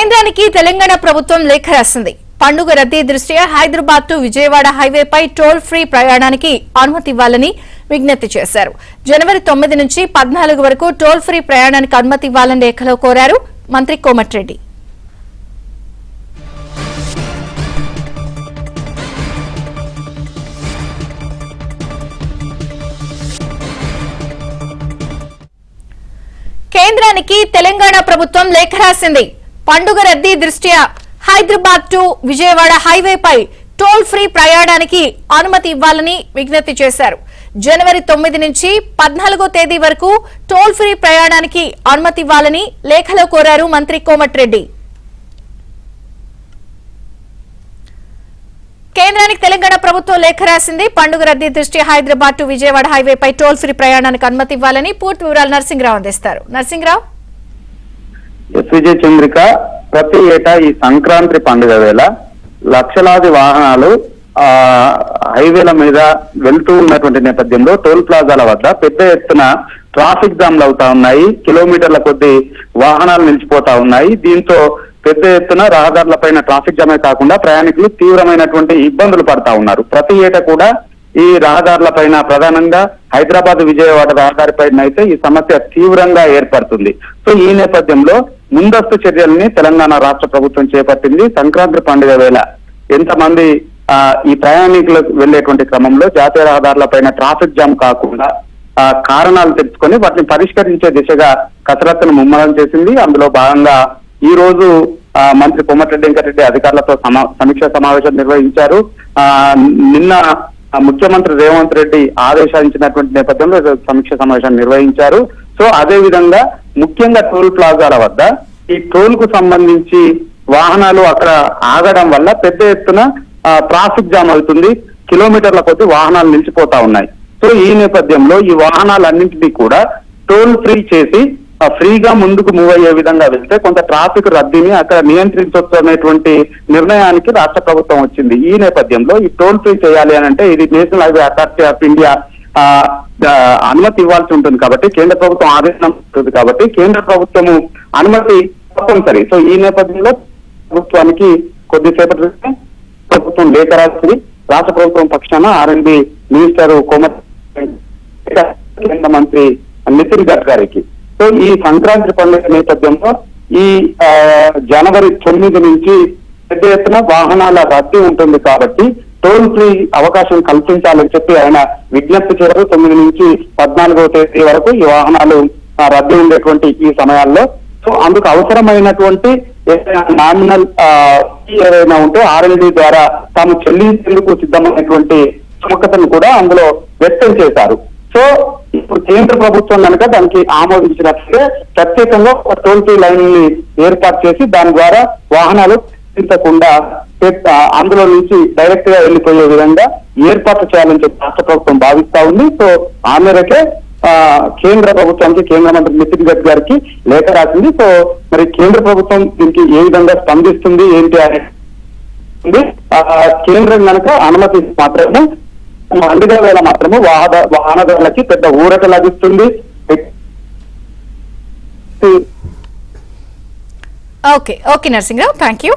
కేంద్రానికి తెలంగాణ ప్రభుత్వం లేఖ రాసింది. పండుగ రద్దీ దృష్ట్యా హైదరాబాద్ టు విజయవాడ హైవేపై టోల్ ఫ్రీ ప్రయాణానికి అనుమతి ఇవ్వాలని విజ్ఞప్తి చేశారు. జనవరి 9 నుంచి 14 వరకు టోల్ ఫ్రీ ప్రయాణానికి అనుమతి ఇవ్వాలని లేఖలో కోరారు మంత్రి కోమటిరెడ్డి. కేంద్రానికి తెలంగాణ ప్రభుత్వం లేఖ రాసింది. పండుగ రద్దీ దృష్ట్యా హైదరాబాద్ టు విజయవాడ హైవేపై టోల్ ఫ్రీ ప్రయాణానికి అనుమతి ఇవ్వాలని విజ్ఞప్తి చేశారు. జనవరి 9 నుంచి 14వ తేదీ వరకు టోల్ ఫ్రీ ప్రయాణానికి అనుమతి ఇవ్వాలని లేఖలో కోరారు మంత్రి కోమటిరెడ్డి. కేంద్రానికి తెలంగాణ ప్రభుత్వం లేఖ రాసింది. పండుగ రద్దీ దృష్ట్యా హైదరాబాద్ టు విజయవాడ హైవేపై టోల్ ఫ్రీ ప్రయాణానికి అనుమతి ఇవ్వాలని. పూర్తి వివరాలు నరసింహరావు అందిస్తారు. నరసింహరావు. విజయ చంద్రిక, ప్రతి ఏటా ఈ సంక్రాంతి పండుగ వేళ లక్షలాది వాహనాలు హైవేల మీద వెళ్తూ ఉన్నటువంటి నేపథ్యంలో టోల్ ప్లాజాల వద్ద పెద్ద ఎత్తున ట్రాఫిక్ జామ్లు అవుతా ఉన్నాయి. కిలోమీటర్ల కొద్దీ వాహనాలు నిలిచిపోతా ఉన్నాయి. దీంతో పెద్ద ఎత్తున రహదారులపైన ట్రాఫిక్ జామే కాకుండా ప్రయాణికులు తీవ్రమైనటువంటి ఇబ్బందులు పడతా ఉన్నారు. ప్రతి ఏటా కూడా ఈ రహదారులపైన, ప్రధానంగా హైదరాబాద్ విజయవాడ రహదారిపైన అయితే ఈ సమస్య తీవ్రంగా ఏర్పడుతుంది. సో ఈ నేపథ్యంలో ముందస్తు చర్యల్ని తెలంగాణ రాష్ట్ర ప్రభుత్వం చేపట్టింది. సంక్రాంతి పండుగ వేళ ఎంతమంది ఈ ప్రయాణికులకు వెళ్లేటువంటి క్రమంలో జాతీయ రహదారులపైన ట్రాఫిక్ జామ్ కాకుండా కారణాలు తెలుసుకొని వాటిని పరిష్కరించే దిశగా కసరత్తును ముమ్మరం చేసింది. అందులో భాగంగా ఈ రోజు మంత్రి కోమటిరెడ్డి వెంకటరెడ్డి అధికారులతో సమీక్ష సమావేశం నిర్వహించారు. నిన్న ముఖ్యమంత్రి రేవంత్ రెడ్డి ఆదేశించినటువంటి నేపథ్యంలో సమీక్ష సమావేశాన్ని నిర్వహించారు. సో అదే విధంగా ముఖ్యంగా టోల్ ప్లాజాల వద్ద ఈ టోల్ కు సంబంధించి వాహనాలు అక్కడ ఆగడం వల్ల పెద్ద ఎత్తున ట్రాఫిక్ జామ్ అవుతుంది. కిలోమీటర్ల కొద్ది వాహనాలు నిలిచిపోతా ఉన్నాయి. సో ఈ నేపథ్యంలో ఈ వాహనాలన్నింటినీ కూడా టోల్ ఫ్రీ చేసి ఫ్రీగా ముందుకు మూవ్ అయ్యే విధంగా వెళ్తే కొంత ట్రాఫిక్ రద్దీని అక్కడ నియంత్రించవచ్చు అనేటువంటి నిర్ణయానికి రాష్ట్ర ప్రభుత్వం వచ్చింది. ఈ నేపథ్యంలో ఈ టోల్ ఫ్రీ చేయాలి అని అంటే ఇది national highway authority of India అనుమతి ఇవ్వాల్సి ఉంటుంది కాబట్టి, కేంద్ర ప్రభుత్వం ఆదేశం ఉంటుంది కాబట్టి కేంద్ర ప్రభుత్వము అనుమతి తప్పనిసరి. సో ఈ నేపథ్యంలో ప్రభుత్వానికి కొద్దిసేపటి ప్రభుత్వం లేఖ రాసింది. రాష్ట్ర ప్రభుత్వం పక్షాన R&B మినిస్టర్ కోమటిరెడ్డి, కేంద్ర మంత్రి నితిన్ గడ్కరీకి. సో ఈ సంక్రాంతి పండుగ నేపథ్యంలో ఈ జనవరి 9 నుంచి పెద్ద ఎత్తున వాహనాల రద్దీ ఉంటుంది కాబట్టి టోల్ ఫ్రీ అవకాశం కల్పించాలని చెప్పి ఆయన విజ్ఞప్తి చేశారు. 9 నుంచి 14వ తేదీ వరకు ఈ వాహనాలు రద్దీ ఉండేటువంటి ఈ సమయాల్లో సో అందుకు అవసరమైనటువంటి నామినల్ ఏదైనా ఉంటే R&D ద్వారా తాము చెల్లించేందుకు సిద్ధమైనటువంటి సుముఖతను కూడా అందులో వ్యక్తం చేశారు. సో ఇప్పుడు కేంద్ర ప్రభుత్వం కనుక దానికి ఆమోదించినట్లయితే ప్రత్యేకంగా ఒక టోల్ ఫ్రీ లైన్ ని ఏర్పాటు చేసి దాని ద్వారా వాహనాలు చింతకుండా అందులో నుంచి డైరెక్ట్ గా వెళ్లిపోయే విధంగా ఏర్పాటు చేయాలని చెప్పి రాష్ట్ర ప్రభుత్వం భావిస్తా ఉంది. సో ఆ మేరకే కేంద్ర ప్రభుత్వానికి కేంద్ర మంత్రి నితిన్ గడ్కరీకి లేఖ రాసింది. సో మరి కేంద్ర ప్రభుత్వం దీనికి ఏ విధంగా స్పందిస్తుంది ఏంటి అనేది కేంద్రం కనుక అనుమతి మాత్రమే పండుగ వేళ మాత్రము వాహనదారులకి పెద్ద ఊరట లభిస్తుంది. Okay Narasimharao, thank you.